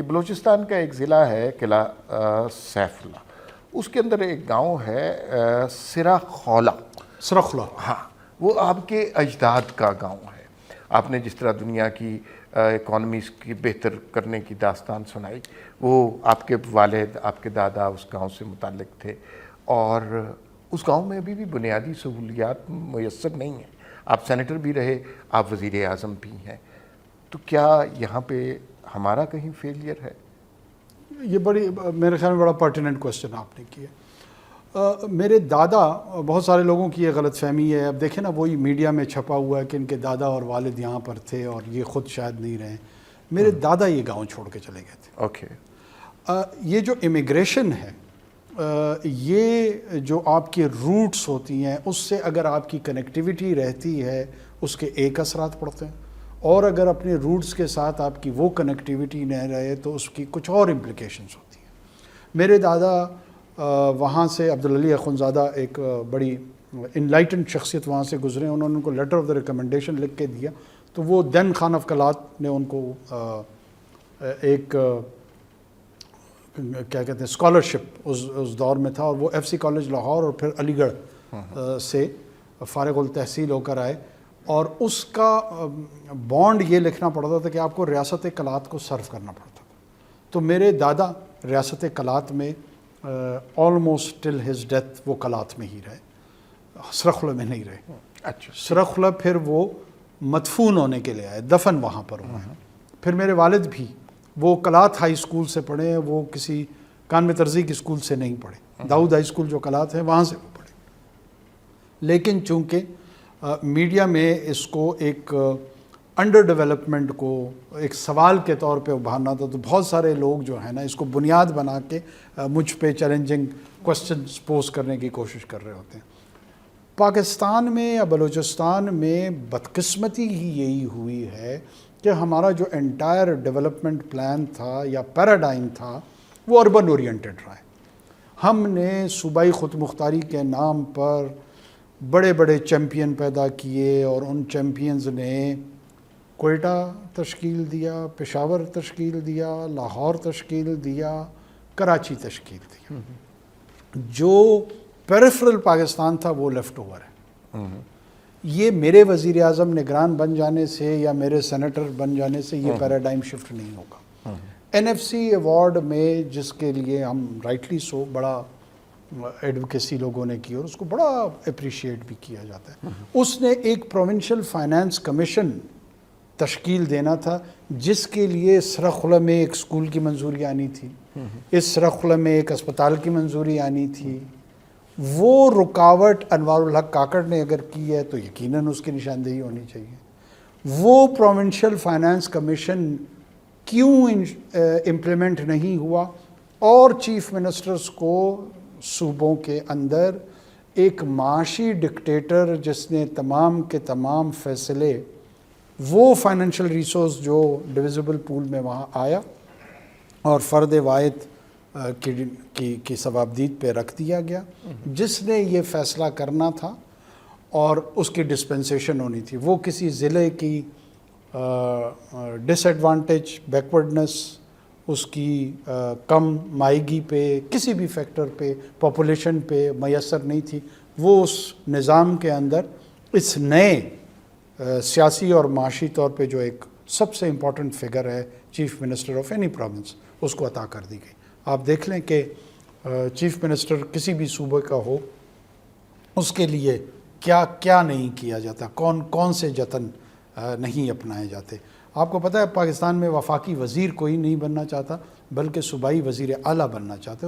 کہ بلوچستان کا ایک ضلع ہے قلعہ سیف اللہ، اس کے اندر ایک گاؤں ہے سرخلہ. ہاں، وہ آپ کے اجداد کا گاؤں ہے. آپ نے جس طرح دنیا کی اکانومیز کی بہتر کرنے کی داستان سنائی، وہ آپ کے والد، آپ کے دادا اس گاؤں سے متعلق تھے، اور اس گاؤں میں ابھی بھی بنیادی سہولیات میسر نہیں ہیں. آپ سینیٹر بھی رہے، آپ وزیر اعظم بھی ہیں، تو کیا یہاں پہ ہمارا کہیں فیلئر ہے؟ یہ بڑی میرے خیال میں بڑا پرٹیننٹ کوسچن آپ نے کیا. میرے دادا، بہت سارے لوگوں کی یہ غلط فہمی ہے، اب دیکھیں نا وہی میڈیا میں چھپا ہوا ہے کہ ان کے دادا اور والد یہاں پر تھے اور یہ خود شاید نہیں رہے. میرے دادا یہ گاؤں چھوڑ کے چلے گئے تھے. اوکے. یہ جو امیگریشن ہے، یہ جو آپ کی روٹس ہوتی ہیں، اس سے اگر آپ کی کنیکٹیویٹی رہتی ہے اس کے ایک اثرات پڑتے ہیں، اور اگر اپنے روٹس کے ساتھ آپ کی وہ کنیکٹیویٹی نہ رہے تو اس کی کچھ اور امپلیکیشنز ہوتی ہیں. میرے دادا وہاں سے، عبدالعلی اخونزادہ، ایک بڑی انلائٹنڈ شخصیت وہاں سے گزرے. انہوں نے ان کو لیٹر آف دا ریکمنڈیشن لکھ کے دیا، تو وہ دین خان آف کلات نے ان کو ایک کیا کہتے ہیں اسکالرشپ اس دور میں تھا، اور وہ ایف سی کالج لاہور اور پھر علی گڑھ سے فارغ التحصیل ہو کر آئے. اور اس کا بانڈ یہ لکھنا پڑتا تھا کہ آپ کو ریاست کلات کو سرو کرنا پڑتا تھا. تو میرے دادا ریاست کلات میں آلموسٹ ٹل ہز ڈیتھ وہ کلات میں ہی رہے، سرخلہ میں نہیں رہے. اچھا. سرخلہ پھر وہ مدفون ہونے کے لیے آئے، دفن وہاں پر ہوئے ہیں. پھر میرے والد بھی وہ کلات ہائی اسکول سے پڑھے، وہ کسی کانوے ترزی کی اسکول سے نہیں پڑھے، داؤد ہائی اسکول جو کلات ہے وہاں سے وہ پڑھے. لیکن چونکہ میڈیا میں اس کو ایک انڈر ڈیولپمنٹ کو ایک سوال کے طور پہ ابھارنا تھا، تو بہت سارے لوگ جو ہیں نا اس کو بنیاد بنا کے مجھ پہ چیلنجنگ کوسچنز پوز کرنے کی کوشش کر رہے ہوتے ہیں. پاکستان میں یا بلوچستان میں بدقسمتی ہی یہی ہوئی ہے کہ ہمارا جو انٹائر ڈیولپمنٹ پلان تھا یا پیراڈائم تھا وہ اربن اورینٹڈ رہا ہے. ہم نے صوبائی خود مختاری کے نام پر بڑے بڑے چیمپئن پیدا کیے، اور ان چیمپئنز نے کوئٹہ تشکیل دیا، پشاور تشکیل دیا، لاہور تشکیل دیا، کراچی تشکیل دیا. جو پیریفرل پاکستان تھا وہ لیفٹ اوور ہے. یہ میرے وزیر اعظم نگران بن جانے سے یا میرے سینیٹر بن جانے سے یہ پیراڈائم شفٹ نہیں ہوگا. این ایف سی ایوارڈ میں جس کے لیے ہم رائٹلی سو بڑا ایڈوکیسی لوگوں نے کی اور اس کو بڑا اپریشیٹ بھی کیا جاتا ہے، اس نے ایک پروونشل فائنانس کمیشن تشکیل دینا تھا جس کے لیے سرخلہ میں ایک اسکول کی منظوری آنی تھی، اس سرخلہ میں ایک اسپتال کی منظوری آنی تھی. وہ رکاوٹ انوار الحق کاکڑ نے اگر کی ہے تو یقیناً اس کی نشاندہی ہونی چاہیے. وہ پروونشل فائنانس کمیشن کیوں امپلیمنٹ نہیں ہوا، اور چیف منسٹرز کو صوبوں کے اندر ایک معاشی ڈکٹیٹر جس نے تمام کے تمام فیصلے وہ فائنینشیل ریسورس جو ڈویزبل پول میں وہاں آیا اور فرد واحد کی ثوابدید پہ رکھ دیا گیا، جس نے یہ فیصلہ کرنا تھا اور اس کی ڈسپنسیشن ہونی تھی. وہ کسی ضلع کی ڈس ایڈوانٹیج، بیکورڈنس، اس کی کم مائیگی پہ، کسی بھی فیکٹر پہ، پاپولیشن پہ میسر نہیں تھی. وہ اس نظام کے اندر اس نئے سیاسی اور معاشی طور پہ جو ایک سب سے امپورٹنٹ فگر ہے chief minister of any province, اس کو عطا کر دی گئی. آپ دیکھ لیں کہ چیف منسٹر کسی بھی صوبے کا ہو، اس کے لیے کیا کیا نہیں کیا جاتا، کون کون سے جتن نہیں اپنائے جاتے. آپ کو پتہ ہے پاکستان میں وفاقی وزیر کوئی نہیں بننا چاہتا بلکہ صوبائی وزیر اعلیٰ بننا چاہتے.